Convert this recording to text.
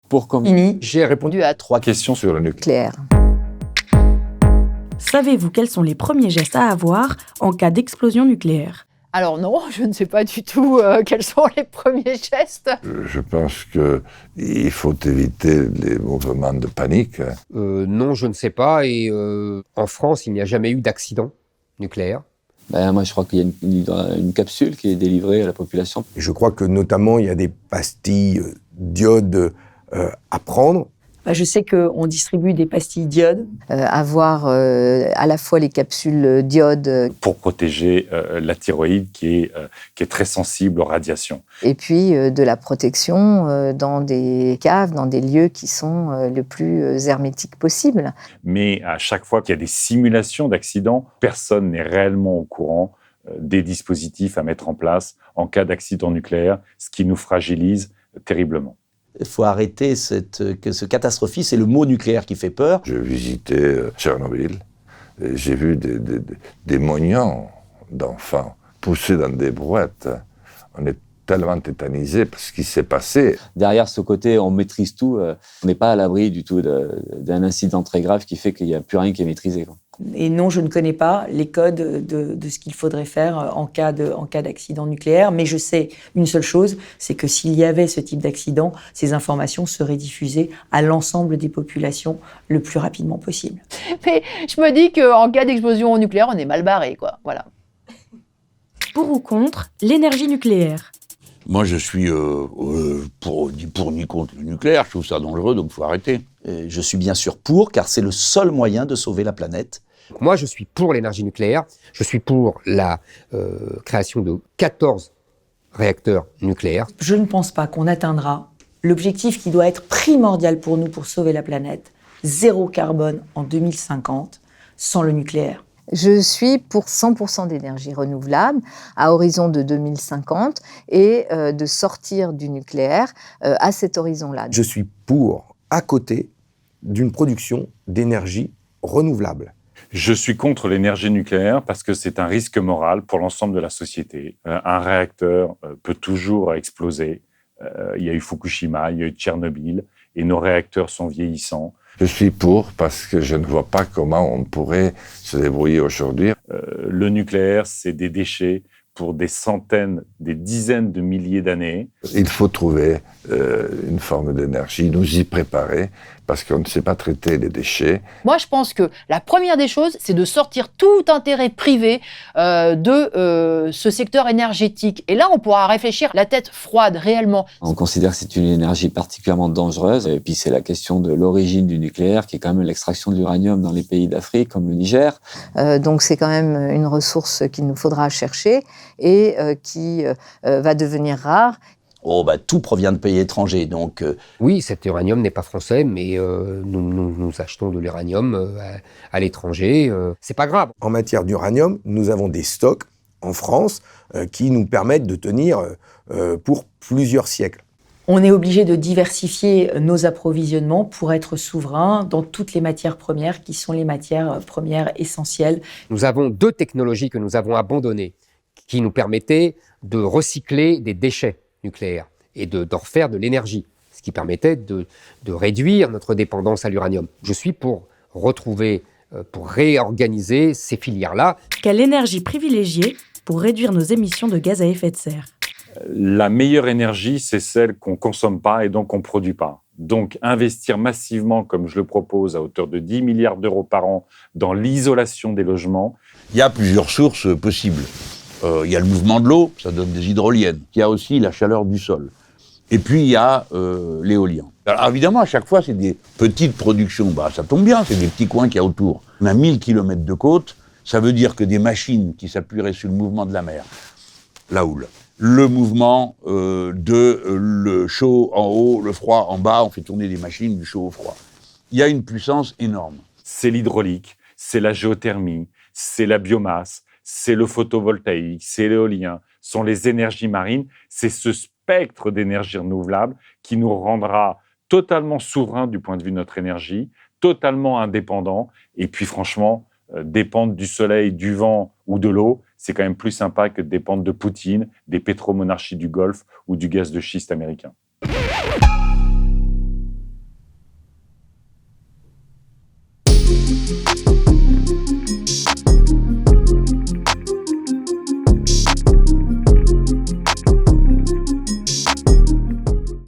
Pour combien? J'ai répondu à 3 questions sur le nucléaire. Savez-vous quels sont les premiers gestes à avoir en cas d'explosion nucléaire? Alors non, je ne sais pas du tout quels sont les premiers gestes. Je pense qu'il faut éviter les mouvements de panique. Non, je ne sais pas. Et en France, il n'y a jamais eu d'accident nucléaire. Moi, je crois qu'il y a une capsule qui est délivrée à la population. Je crois que notamment, il y a des pastilles d'iode à prendre. Je sais qu'on distribue des pastilles d'iode. Avoir à la fois les capsules d'iode. Pour protéger la thyroïde qui est très sensible aux radiations. Et puis de la protection dans des caves, dans des lieux qui sont le plus hermétiques possible. Mais à chaque fois qu'il y a des simulations d'accidents, personne n'est réellement au courant des dispositifs à mettre en place en cas d'accident nucléaire, ce qui nous fragilise terriblement. Il faut arrêter ce catastrophisme, c'est le mot nucléaire qui fait peur. J'ai visité Tchernobyl, et j'ai vu des moignons d'enfants poussés dans des brouettes. On est tellement tétanisés par ce qui s'est passé. Derrière ce côté, on maîtrise tout, on n'est pas à l'abri du tout d'un incident très grave qui fait qu'il n'y a plus rien qui est maîtrisé, quoi. Et non, je ne connais pas les codes de ce qu'il faudrait faire en cas d'accident nucléaire, mais je sais une seule chose, c'est que s'il y avait ce type d'accident, ces informations seraient diffusées à l'ensemble des populations le plus rapidement possible. Mais je me dis qu'en cas d'explosion nucléaire, on est mal barré, quoi. Voilà. Pour ou contre l'énergie nucléaire? Moi, je suis ni pour ni contre le nucléaire. Je trouve ça dangereux, donc il faut arrêter. Je suis bien sûr pour, car c'est le seul moyen de sauver la planète. Moi, je suis pour l'énergie nucléaire. Je suis pour la création de 14 réacteurs nucléaires. Je ne pense pas qu'on atteindra l'objectif qui doit être primordial pour nous pour sauver la planète, 0 carbone en 2050, sans le nucléaire. Je suis pour 100% d'énergie renouvelable à horizon de 2050 et de sortir du nucléaire à cet horizon-là. Je suis pour, à côté d'une production d'énergie renouvelable. Je suis contre l'énergie nucléaire parce que c'est un risque moral pour l'ensemble de la société. Un réacteur peut toujours exploser. Il y a eu Fukushima, il y a eu Tchernobyl, et nos réacteurs sont vieillissants. Je suis pour parce que je ne vois pas comment on pourrait se débrouiller aujourd'hui. Le nucléaire, c'est des déchets pour des centaines, des dizaines de milliers d'années. Il faut trouver une forme d'énergie, nous y préparer, parce qu'on ne sait pas traiter les déchets. Moi, je pense que la première des choses, c'est de sortir tout intérêt privé de ce secteur énergétique. Et là, on pourra réfléchir la tête froide, réellement. On considère que c'est une énergie particulièrement dangereuse. Et puis, c'est la question de l'origine du nucléaire, qui est quand même l'extraction de l'uranium dans les pays d'Afrique, comme le Niger. Donc, c'est quand même une ressource qu'il nous faudra chercher et qui va devenir rare. Tout provient de pays étrangers, donc... Oui, cet uranium n'est pas français, mais nous achetons de l'uranium à l'étranger. C'est pas grave. En matière d'uranium, nous avons des stocks en France qui nous permettent de tenir pour plusieurs siècles. On est obligé de diversifier nos approvisionnements pour être souverain dans toutes les matières premières qui sont les matières premières essentielles. Nous avons 2 technologies que nous avons abandonnées qui nous permettaient de recycler des déchets nucléaire et d'en refaire de l'énergie, ce qui permettait de réduire notre dépendance à l'uranium. Je suis pour retrouver, pour réorganiser ces filières-là. Quelle énergie privilégier pour réduire nos émissions de gaz à effet de serre? La meilleure énergie, c'est celle qu'on ne consomme pas et donc qu'on ne produit pas. Donc, investir massivement, comme je le propose, à hauteur de 10 milliards d'euros par an dans l'isolation des logements. Il y a plusieurs sources possibles. Il y a le mouvement de l'eau, ça donne des hydroliennes. Il y a aussi la chaleur du sol. Et puis, il y a l'éolien. Alors, évidemment, à chaque fois, c'est des petites productions. Ça tombe bien, c'est des petits coins qu'il y a autour. On a 1000 km de côte. Ça veut dire que des machines qui s'appuieraient sur le mouvement de la mer, la houle, le mouvement le chaud en haut, le froid en bas, on fait tourner des machines du chaud au froid. Il y a une puissance énorme. C'est l'hydraulique, c'est la géothermie, c'est la biomasse, c'est le photovoltaïque, c'est l'éolien, sont les énergies marines. C'est ce spectre d'énergie renouvelable qui nous rendra totalement souverains du point de vue de notre énergie, totalement indépendants. Et puis franchement, dépendre du soleil, du vent ou de l'eau, c'est quand même plus sympa que de dépendre de Poutine, des pétromonarchies du Golfe ou du gaz de schiste américain. Podcast.